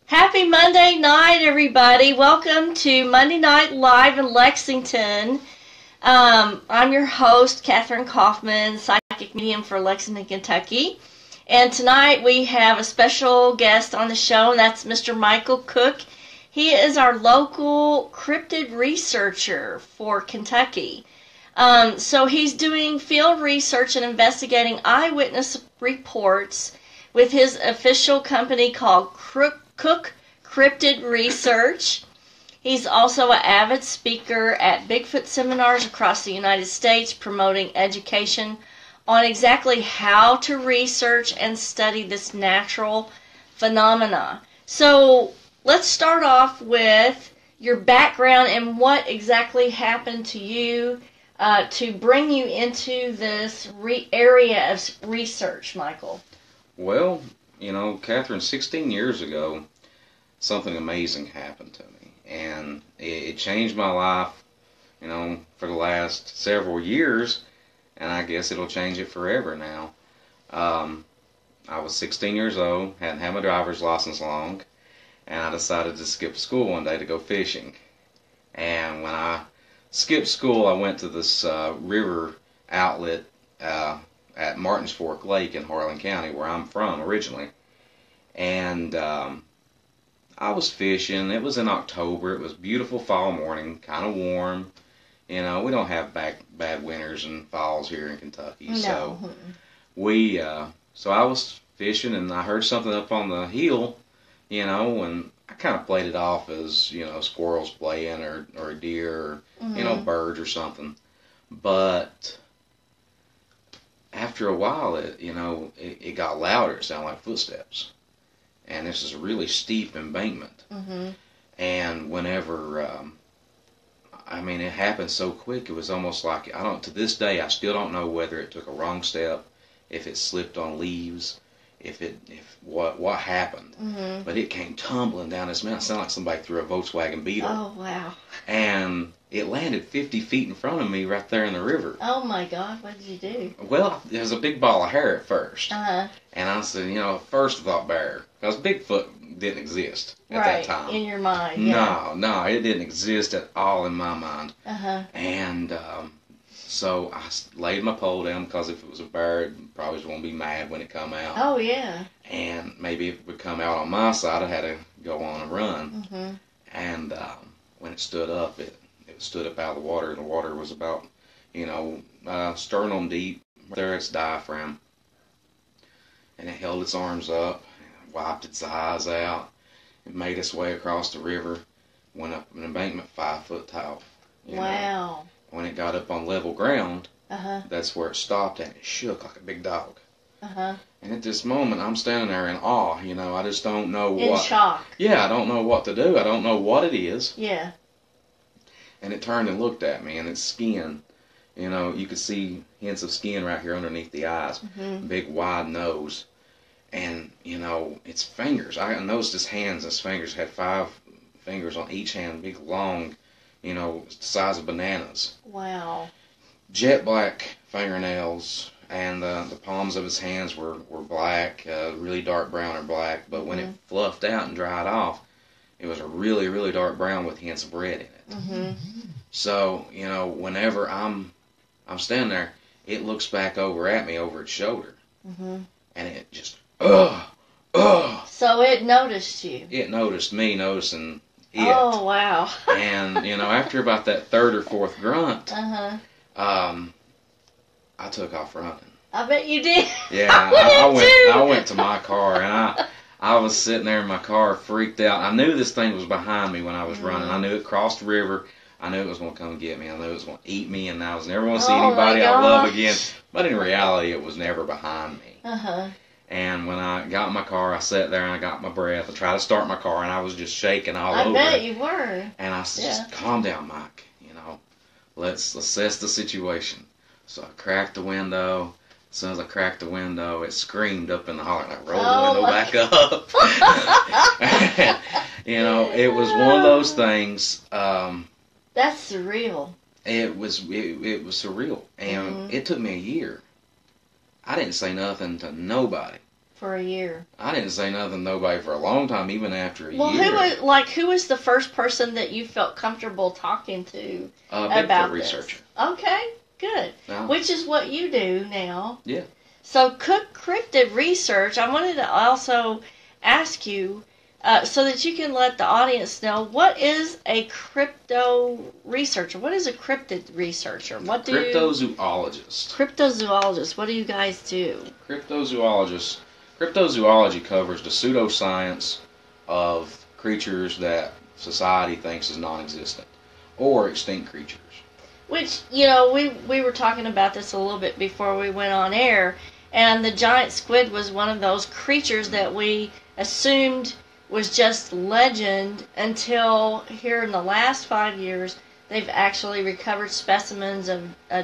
Happy Monday night, everybody. Welcome to Monday Night Live in Lexington. I'm your host, Kathryn Kauffman, psychic medium for Lexington, Kentucky. And tonight we have a special guest on the show, and that's Mr. Michael Cook. He is our local cryptid researcher for Kentucky. So he's doing field research and investigating eyewitness reports with his official company called Cook Cryptid Research. He's also an avid speaker at Bigfoot seminars across the United States, promoting education on exactly how to research and study this natural phenomena. So let's start off with your background and what exactly happened to you to bring you into this area of research, Michael. Well, Kathryn, 16 years ago, something amazing happened to me. And it changed my life, for the last several years. And I guess it'll change it forever now. I was 16 years old, hadn't had my driver's license long. And I decided to skip school one day to go fishing. And when I skipped school, I went to this river outlet at Martins Fork Lake in Harlan County, where I'm from originally. And I was fishing. It was in October. It was a beautiful fall morning, kind of warm. We don't have bad winters and falls here in Kentucky. No. So I was fishing, and I heard something up on the hill, and I kind of played it off as, squirrels playing or a deer or, birds or something. But after a while, it got louder. It sounded like footsteps. And this is a really steep embankment. Mm-hmm. And whenever, it happened so quick, it was almost like, to this day, I still don't know whether it took a wrong step, if it slipped on leaves, what happened. Mm-hmm. But it came tumbling down this mountain. It sounded like somebody threw a Volkswagen Beetle. Oh, wow. And it landed 50 feet in front of me right there in the river. Oh, my God. What did you do? Well, there was a big ball of hair at first. Uh-huh. And I said, first I thought bear. Because Bigfoot didn't exist at that time. In your mind, yeah. No, it didn't exist at all in my mind. Uh-huh. And so I laid my pole down, because if it was a bear, it probably was going to be mad when it come out. Oh, yeah. And maybe if it would come out on my side, I had to go on and run. Mm-hmm. And when it stood up, it stood up out of the water. The water was about, sternum deep, there its diaphragm. And it held its arms up, and wiped its eyes out, and made its way across the river, went up an embankment 5 foot tall. Wow. When it got up on level ground, Uh-huh. that's where it stopped, and it shook like a big dog. Uh-huh. And at this moment, I'm standing there in awe. I just don't know what. In shock. Yeah, I don't know what to do. I don't know what it is. Yeah. And it turned and looked at me, and its skin, you could see hints of skin right here underneath the eyes. Mm-hmm. Big wide nose. And, its fingers. I noticed its hands, its fingers had 5 fingers on each hand, big long, size of bananas. Wow. Jet black fingernails, and the palms of his hands were black, really dark brown or black. But when it fluffed out and dried off, it was a really, really dark brown with hints of red in it. Mm-hmm. So, whenever I'm standing there, it looks back over at me over its shoulder. Mm-hmm. And it just, So it noticed you. It noticed me noticing it. Oh, wow. And, after about that 3rd or 4th grunt, Uh-huh. I took off running. I bet you did. Yeah, I went to my car, and I was sitting there in my car freaked out. I knew this thing was behind me when I was running. I knew it crossed the river. I knew it was going to come get me. I knew it was going to eat me, and I was never going to see anybody I love again. But in reality, it was never behind me. Uh-huh. And when I got in my car, I sat there and I got my breath. I tried to start my car, and I was just shaking all over. I bet you were. And I said, just calm down, Mike. Let's assess the situation. So I cracked the window. As soon as I cracked the window, it screamed up in the holler, and I rolled the window back up. It was one of those things. That's surreal. It was surreal, and it took me a year. I didn't say nothing to nobody. For a year. I didn't say nothing to nobody for a long time, even after a year. Well, who was the first person that you felt comfortable talking to about Bigfoot researcher. Okay, good. No. Which is what you do now. Yeah. So, Cryptid research. I wanted to also ask you, so that you can let the audience know, what is a crypto researcher? What is a cryptid researcher? Cryptozoologist. Cryptozoologist. What do you guys do? Cryptozoologist. Cryptozoology covers the pseudoscience of creatures that society thinks is non-existent or extinct creatures. Which, we were talking about this a little bit before we went on air, and the giant squid was one of those creatures that we assumed was just legend until here in the last 5 years they've actually recovered specimens of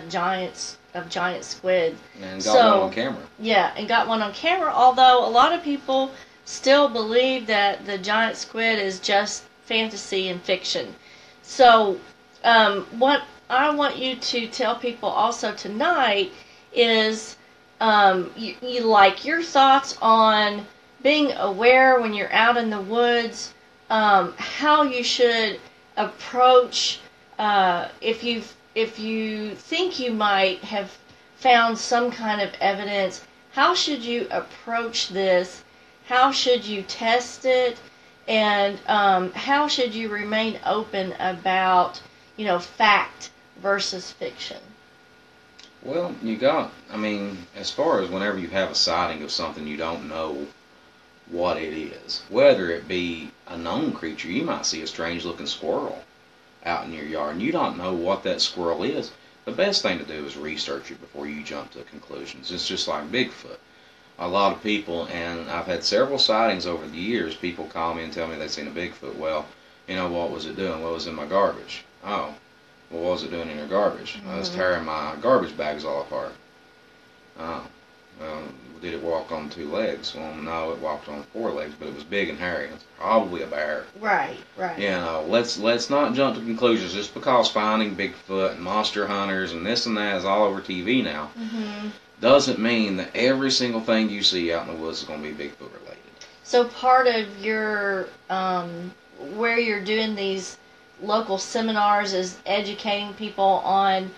giant squid. And got one on camera. Yeah, and got one on camera, although a lot of people still believe that the giant squid is just fantasy and fiction. So, what I want you to tell people also tonight is you like your thoughts on being aware when you're out in the woods, how you should approach if you think you might have found some kind of evidence. How should you approach this? How should you test it? And how should you remain open about fact versus fiction? Well, as far as whenever you have a sighting of something you don't know what it is, whether it be a known creature, you might see a strange looking squirrel out in your yard and you don't know what that squirrel is. The best thing to do is research it before you jump to conclusions. It's just like Bigfoot. A lot of people, and I've had several sightings over the years, people call me and tell me they've seen a Bigfoot. Well, what was it doing? Well, it was in my garbage. Oh, well, what was it doing in your garbage? Mm-hmm. I was tearing my garbage bags all apart. Oh, well, did it walk on 2 legs? Well, no, it walked on 4 legs, but it was big and hairy. It's probably a bear. Right. Let's not jump to conclusions just because finding Bigfoot and monster hunters and this and that is all over TV now. Mm-hmm. Doesn't mean that every single thing you see out in the woods is going to be Bigfoot related. So part of your where you're doing these local seminars is educating people on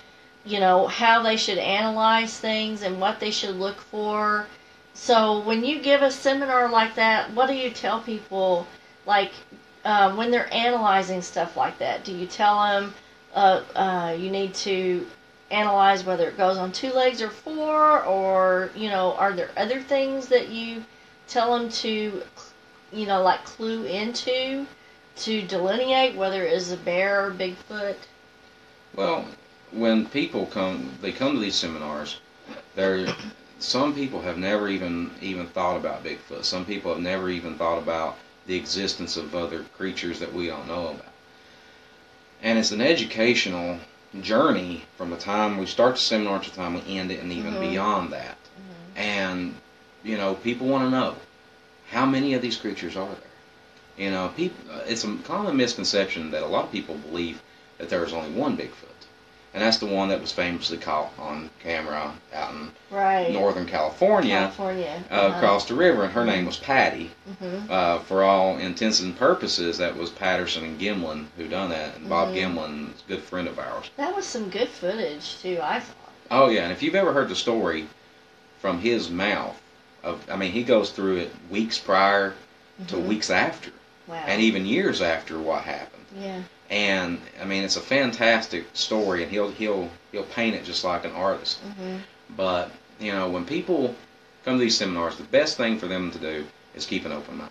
how they should analyze things and what they should look for. So when you give a seminar like that, what do you tell people, when they're analyzing stuff like that? Do you tell them you need to analyze whether it goes on 2 legs or 4, or, are there other things that you tell them to, clue into to delineate whether it is a bear or Bigfoot? Well, when people come to these seminars, some people have never even thought about Bigfoot. Some people have never even thought about the existence of other creatures that we don't know about. And it's an educational journey from the time we start the seminar to the time we end it, and even beyond that. Mm-hmm. And, people want to know, how many of these creatures are there? It's a common misconception that a lot of people believe that there is only one Bigfoot. And that's the one that was famously caught on camera out in Northern California. Across the river, and her name was Patty. Mm-hmm. For all intents and purposes, that was Patterson and Gimlin who done that, and Bob Gimlin is a good friend of ours. That was some good footage, too, I thought. Oh, yeah, and if you've ever heard the story from his mouth, he goes through it weeks prior to weeks after. Wow. And even years after what happened. Yeah. And it's a fantastic story, and he'll paint it just like an artist. Mm-hmm. But when people come to these seminars, the best thing for them to do is keep an open mind,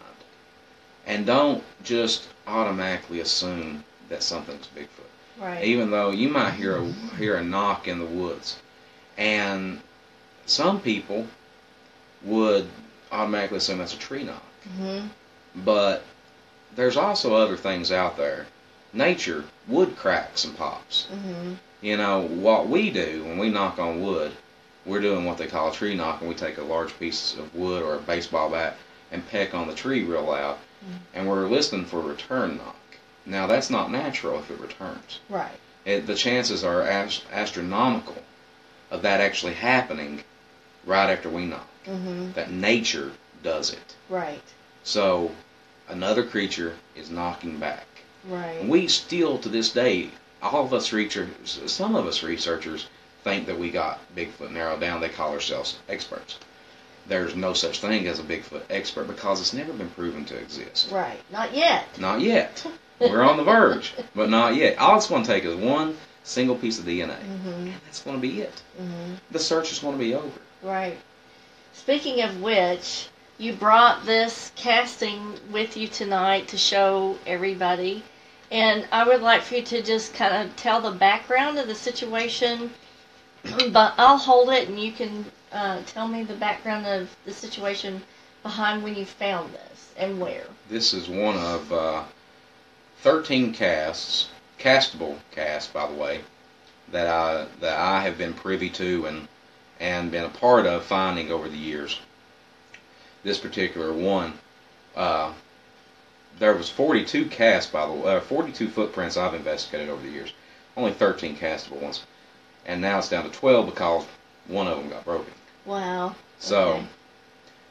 and don't just automatically assume that something's Bigfoot. Right. Even though you might hear a knock in the woods, and some people would automatically assume that's a tree knock. Mm-hmm. But there's also other things out there. Nature, wood cracks and pops. Mm-hmm. What we do when we knock on wood, we're doing what they call a tree knock, and we take a large piece of wood or a baseball bat and peck on the tree real loud, and we're listening for a return knock. Now, that's not natural if it returns. Right. The chances are astronomical of that actually happening right after we knock. Mm-hmm. That nature does it. Right. So another creature is knocking back. Right. And we still, to this day, all of us researchers, some of us researchers, think that we got Bigfoot narrowed down. They call ourselves experts. There's no such thing as a Bigfoot expert because it's never been proven to exist. Right. Not yet. Not yet. We're on the verge, but not yet. All it's going to take is one single piece of DNA, and that's going to be it. The search is going to be over. Right. Speaking of which, you brought this casting with you tonight to show everybody, and I would like for you to just kind of tell the background of the situation, but I'll hold it and you can tell me the background of the situation behind when you found this and where. This is one of 13 castable casts, by the way, that I have been privy to and been a part of finding over the years. This particular one, there was 42 casts, by the way, 42 footprints I've investigated over the years. Only 13 castable ones, and now it's down to 12 because one of them got broken. Wow. So, okay.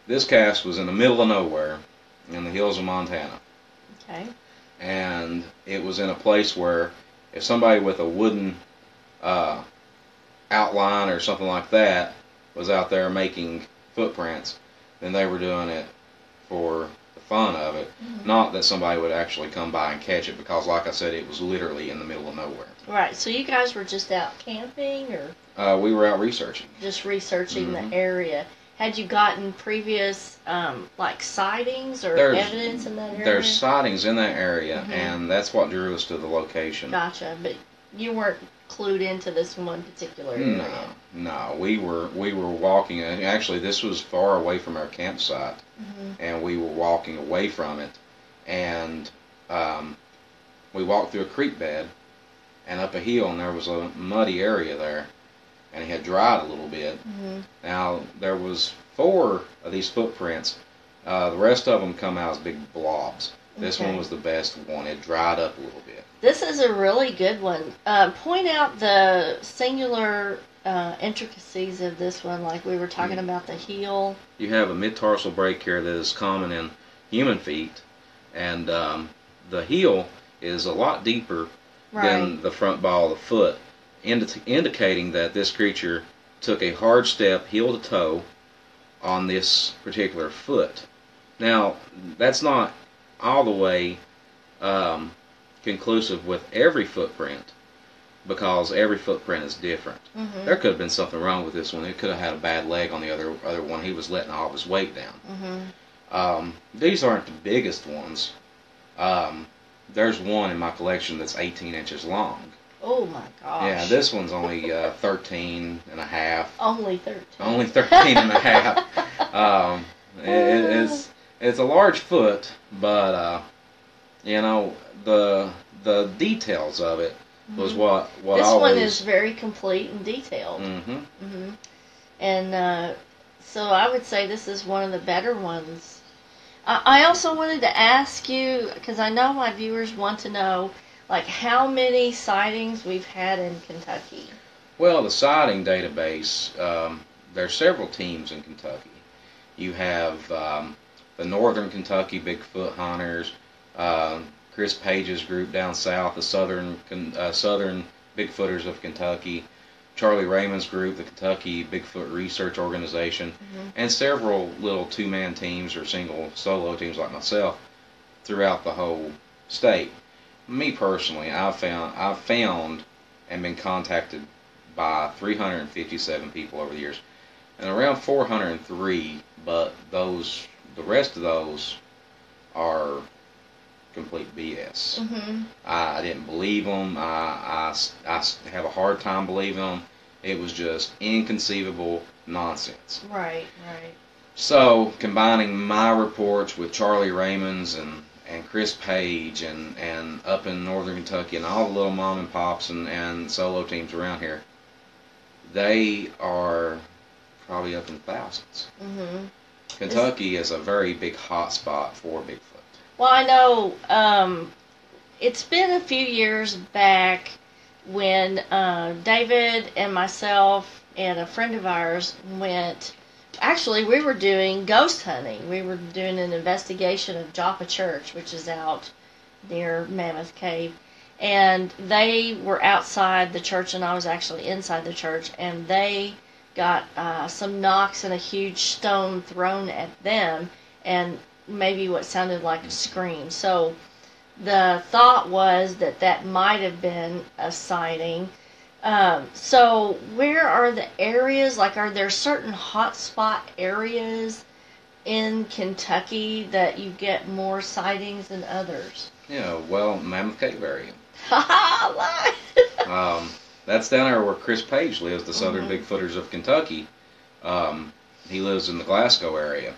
This cast was in the middle of nowhere, in the hills of Montana. Okay. And it was in a place where if somebody with a wooden outline or something like that was out there making footprints, then they were doing it for the fun of it. Not that somebody would actually come by and catch it, because like I said, it was literally in the middle of nowhere. Right, so you guys were just out camping, or? We were out researching. Just researching the area. Had you gotten previous, like, sightings or evidence in that area? There's sightings in that area, and that's what drew us to the location. Gotcha, but you weren't clued into this one particular area. No, we were walking, and actually this was far away from our campsite, and we were walking away from it, and we walked through a creek bed and up a hill, and there was a muddy area there, and it had dried a little bit. Now, there was 4 of these footprints. The rest of them come out as big blobs. This one was the best one. It dried up a little bit. This is a really good one. Point out the singular intricacies of this one, like we were talking about the heel. You have a mid-tarsal break here that is common in human feet, and the heel is a lot deeper than the front ball of the foot, indicating that this creature took a hard step, heel to toe, on this particular foot. Now, that's not all the way conclusive with every footprint, because every footprint is different. There could have been something wrong with this one. It could have had a bad leg on the other one. He was letting all of his weight down. These aren't the biggest ones. There's one in my collection that's 18 inches long. Oh my gosh. Yeah, this one's only 13 and a half. Only 13. Only 13 and a half. It's a large foot, but you know, the details of it was what this always... one is very complete and detailed. And so I would say this is one of the better ones. I also wanted to ask you, because I know my viewers want to know, like, how many sightings we've had in Kentucky. Well, the sighting database, there's several teams in Kentucky. You have the Northern Kentucky Bigfoot Hunters, Chris Page's group down south, the Southern Bigfooters of Kentucky, Charlie Raymond's group, the Kentucky Bigfoot Research Organization, and several little two-man teams or solo teams like myself throughout the whole state. Me personally, I've found and been contacted by 357 people over the years, and around 403, but the rest of those are complete BS. I didn't believe them. I have a hard time believing them. It was just inconceivable nonsense. Right. So, combining my reports with Charlie Raymond's and Chris Page and up in Northern Kentucky and all the little mom and pops and solo teams around here, they are probably up in thousands. Kentucky is a very big hot spot for Bigfoot. Well, I know it's been a few years back when David and myself and a friend of ours went actually, we were doing ghost hunting. We were doing an investigation of Joppa Church, which is out near Mammoth Cave. And they were outside the church, and I was actually inside the church, and they got some knocks and a huge stone thrown at them, and maybe what sounded like a scream. So the thought was that that might have been a sighting. So where are the areas, like are there certain hotspot areas in Kentucky that you get more sightings than others? Yeah, well, Mammoth Cave area. Ha ha! That's down there where Chris Page lives, the Southern Bigfooters of Kentucky. He lives in the Glasgow area.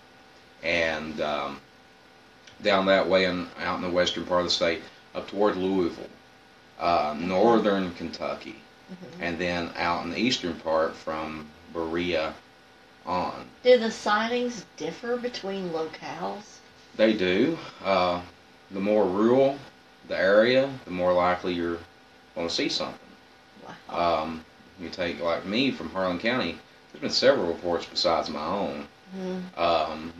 And down that way and out in the western part of the state, up toward Louisville, northern Kentucky. And then out in the eastern part from Berea on. Do the sightings differ between locales? They do. The more rural the area, the more likely you're going to see something. Wow. You take, like me, from Harlan County, there's been several reports besides my own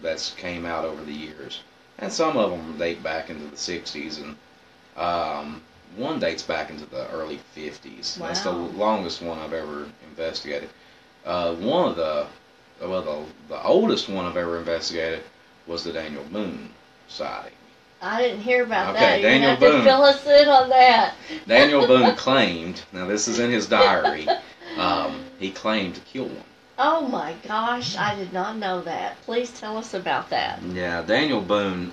that's came out over the years. And some of them date back into the 60s, and one dates back into the early 50s. Wow. That's the longest one I've ever investigated. One of the oldest one I've ever investigated was the Daniel Boone sighting. I didn't hear about Okay, that. You're Daniel going to have to Boone. fill us in on that. Daniel Boone claimed, now this is in his diary, he claimed to kill one. Oh my gosh, I did not know that. Please tell us about that. Yeah, Daniel Boone,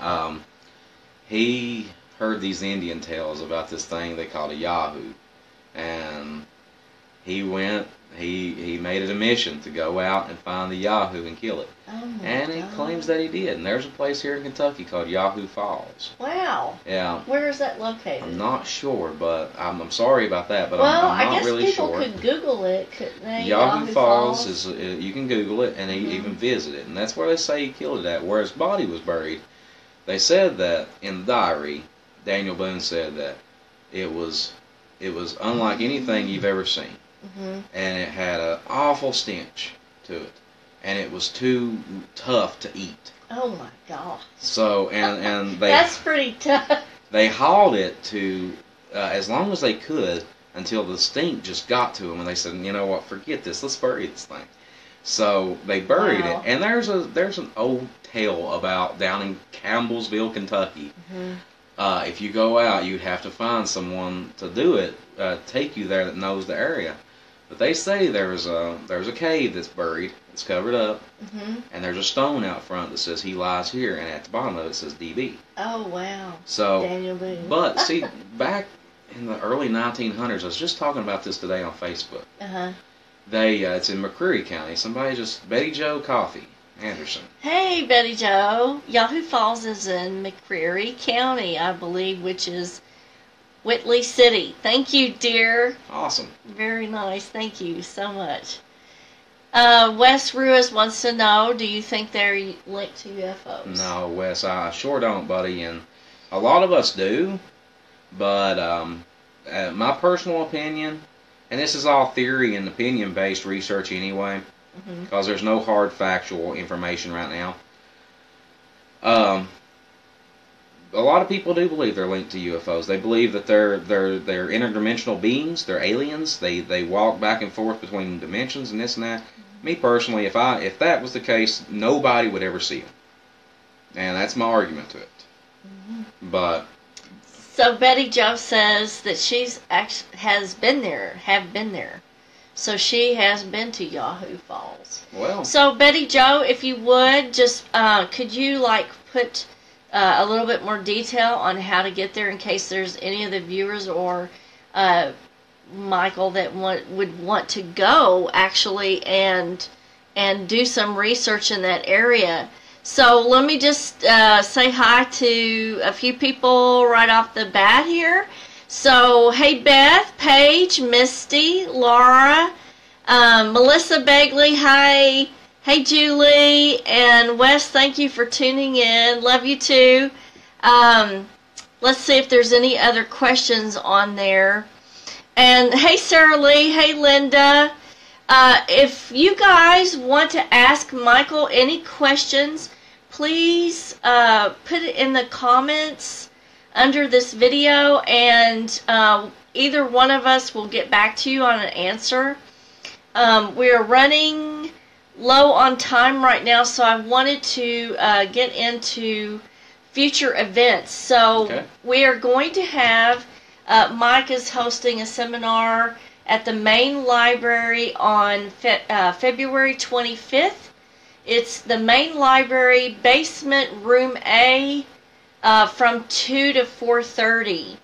he heard these Indian tales about this thing they called a Yahoo. And he went, he made it a mission to go out and find the Yahoo and kill it. Oh my And he God. claims that he did. And there's a place here in Kentucky called Yahoo Falls. Wow. Yeah. Where is that located? I'm not sure, but I'm sorry about that, but well, I'm not I guess really people sure. could Google it, couldn't they? Yahoo Falls is, you can Google it, and even visit it. And that's where they say he killed it at. Where his body was buried, they said that in the diary, Daniel Boone said that it was unlike anything you've ever seen. And it had an awful stench to it. And it was too tough to eat. Oh my God. So, and they... That's pretty tough. They hauled it to as long as they could until the stink just got to them, and they said, you know what, forget this, let's bury this thing. So they buried it, and there's an old tale about down in Campbellsville, Kentucky. If you go out, you'd have to find someone to do it, take you there that knows the area. But they say there's a cave that's buried, it's covered up, and there's a stone out front that says he lies here, and at the bottom of it says DB. Oh wow. So, Daniel Boone. but see, back in the early 1900s, I was just talking about this today on Facebook. It's in McCreary County. Betty Jo Coffee Anderson. Hey, Betty Jo. Yahoo Falls is in McCreary County, I believe, which is Whitley City. Thank you, dear. Awesome. Very nice. Thank you so much. Wes Ruiz wants to know, do you think they're linked to UFOs? No, Wes, I sure don't, buddy. And a lot of us do. But my personal opinion, and this is all theory and opinion-based research anyway, because there's no hard factual information right now. A lot of people do believe they're linked to UFOs. They believe that they're interdimensional beings. They're aliens. They walk back and forth between dimensions and this and that. Me personally, if that was the case, nobody would ever see them, and that's my argument to it. But so Betty Jo says that have been there. So she has been to Yahoo Falls. Well. So Betty Jo, if you would just could you put a little bit more detail on how to get there in case there's any of the viewers or Michael that would want to go actually and do some research in that area. So let me just say hi to a few people right off the bat here. So hey Beth, Paige, Misty, Laura, Melissa Begley, hi. Hey Julie, and Wes, thank you for tuning in. Love you too. Let's see if there's any other questions on there. And hey Sarah Lee, hey Linda. If you guys want to ask Michael any questions, please put it in the comments under this video, and either one of us will get back to you on an answer. We are running low on time right now, so I wanted to get into future events. So we are going to have, Mike is hosting a seminar at the main library on February 25th. It's the main library, basement room A, from 2 to 4:30.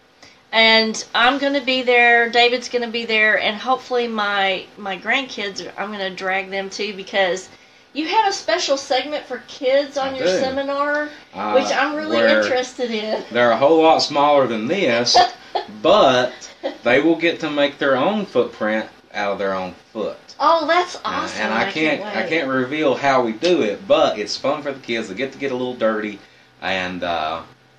And I'm going to be there, David's going to be there, and hopefully my grandkids, I'm going to drag them too, because you have a special segment for kids on your seminar, which I'm really interested in. They're a whole lot smaller than this, but they will get to make their own footprint out of their own foot. Oh, that's awesome! And I can't reveal how we do it, but it's fun for the kids. They get to get a little dirty, and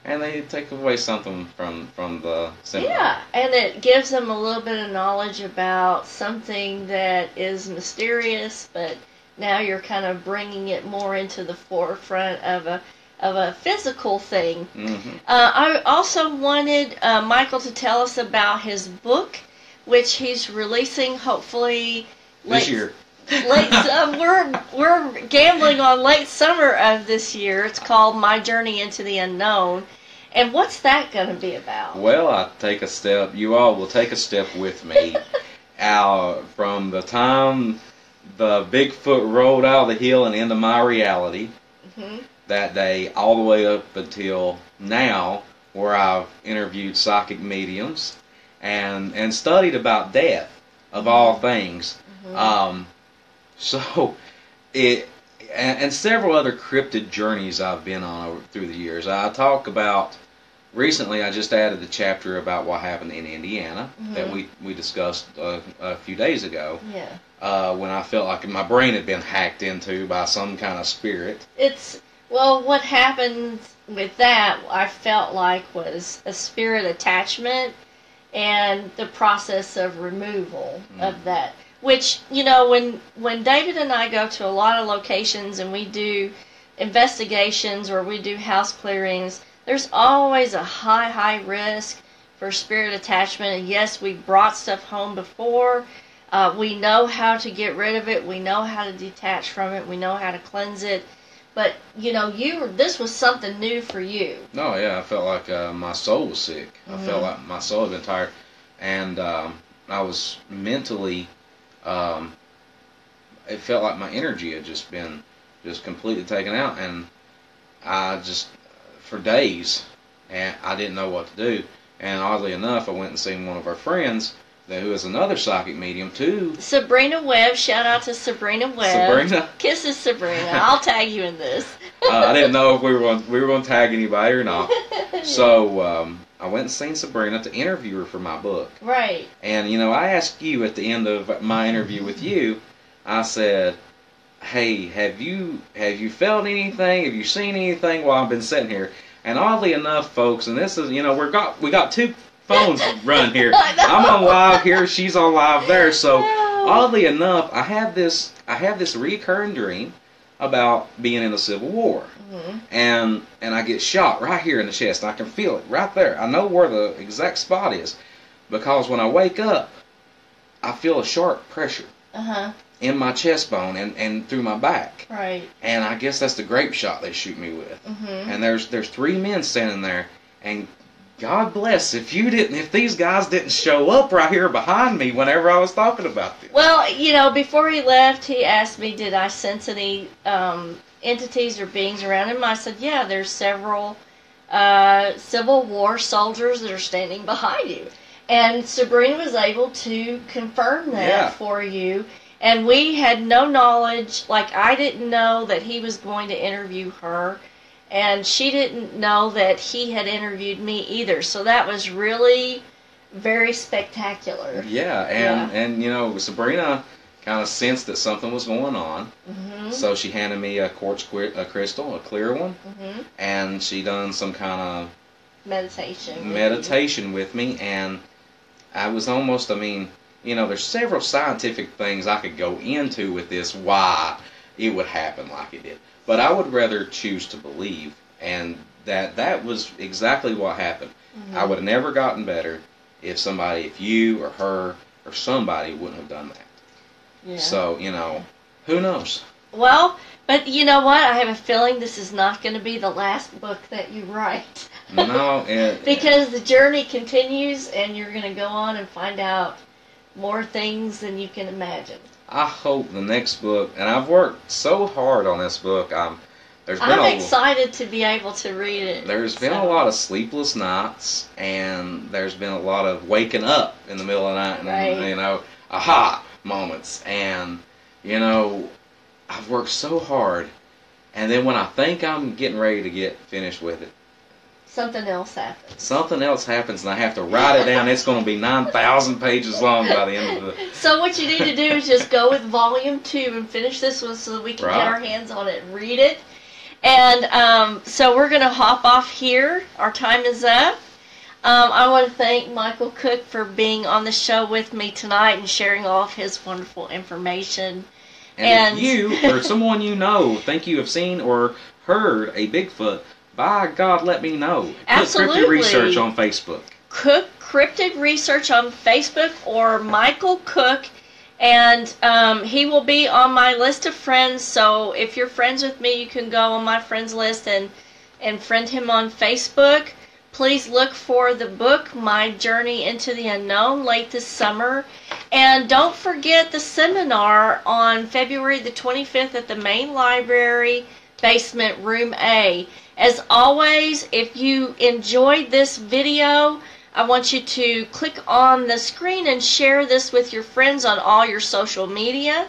they take away something from the seminar. Yeah, and it gives them a little bit of knowledge about something that is mysterious, but now you're kind of bringing it more into the forefront of a physical thing. Mm-hmm. I also wanted Michael to tell us about his book, which he's releasing hopefully this year. We're gambling on late summer of this year. It's called My Journey into the Unknown. And what's that going to be about? Well, you all will take a step with me from the time the Bigfoot rolled out of the hill and into my reality that day all the way up until now, where I've interviewed psychic mediums and studied about death of all things. So and several other cryptid journeys I've been on through the years. I talk about, recently I just added the chapter about what happened in Indiana that we discussed a few days ago. Yeah. When I felt like my brain had been hacked into by some kind of spirit. Well, what happened with that, I felt like, was a spirit attachment and the process of removal of that. Which, you know, when David and I go to a lot of locations and we do investigations or we do house clearings, there's always a high risk for spirit attachment. And yes, we brought stuff home before. We know how to get rid of it. We know how to detach from it. We know how to cleanse it. But, you know, this was something new for you. No, yeah, I felt like my soul was sick. I felt like my soul had been tired. And I was mentally... it felt like my energy had just been completely taken out, and I just, for days, and I didn't know what to do. And oddly enough, I went and seen one of our friends who is another psychic medium too. Sabrina Webb. Shout out to Sabrina Webb. Sabrina. Kisses, Sabrina. I'll tag you in this. I didn't know if we were going to tag anybody or not. So I went and seen Sabrina to interview her for my book. Right. And, you know, I asked you at the end of my interview with you, I said, hey, have you felt anything? Have you seen anything while I've been sitting here? And oddly enough, folks, and this is, you know, we got two phones running here. I'm on live here, she's on live there. So oddly enough, I have this recurring dream about being in the Civil War. And I get shot right here in the chest. I can feel it right there. I know where the exact spot is, because when I wake up, I feel a sharp pressure in my chest bone and through my back. Right. And I guess that's the grape shot they shoot me with. And there's three men standing there, and God bless if these guys didn't show up right here behind me whenever I was talking about this. Well, you know, before he left, he asked me, did I sense any entities or beings around him? I said, yeah, there's several Civil War soldiers that are standing behind you. And Sabrina was able to confirm that for you. And we had no knowledge, like I didn't know that he was going to interview her. And she didn't know that he had interviewed me either. So that was really very spectacular. Yeah, and you know, Sabrina kind of sensed that something was going on. So she handed me a quartz crystal, a clear one. And she done some kind of meditation with me. And I was almost, I mean, there's several scientific things I could go into with this, why it would happen like it did. But I would rather choose to believe, and that was exactly what happened. I would have never gotten better if you or her or somebody wouldn't have done that. Yeah. So, who knows? Well, but you know what? I have a feeling this is not going to be the last book that you write. No. Because the journey continues, and you're going to go on and find out more things than you can imagine. I hope the next book, and I've worked so hard on this book, I'm excited to be able to read it. There's been a lot of sleepless nights, and there's been a lot of waking up in the middle of the night, and aha moments, and I've worked so hard, and then when I think I'm getting ready to get finished with it, something else happens. Something else happens, and I have to write it down. It's going to be 9,000 pages long by the end of the... So what you need to do is just go with volume 2 and finish this one so that we can get our hands on it and read it. And so we're going to hop off here. Our time is up. I want to thank Michael Cook for being on the show with me tonight and sharing all of his wonderful information. And if you or someone think you have seen or heard a Bigfoot, by God, let me know. Absolutely. Cryptid Research on Facebook. Cryptid Research on Facebook, or Michael Cook. And he will be on my list of friends, so if you're friends with me, you can go on my friends list and friend him on Facebook. Please look for the book, My Journey into the Unknown, late this summer. And don't forget the seminar on February the 25th at the main library, basement, room A. As always, if you enjoyed this video, I want you to click on the screen and share this with your friends on all your social media.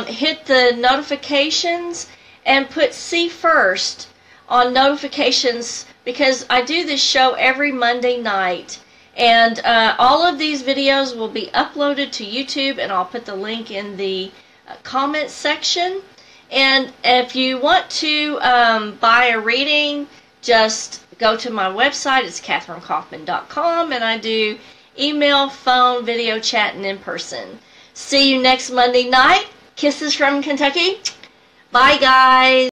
Hit the notifications and put C first on notifications, because I do this show every Monday night. And all of these videos will be uploaded to YouTube, and I'll put the link in the comment section. And if you want to buy a reading, just go to my website. It's KathrynKauffman.com, and I do email, phone, video chat, and in person. See you next Monday night. Kisses from Kentucky. Bye, guys.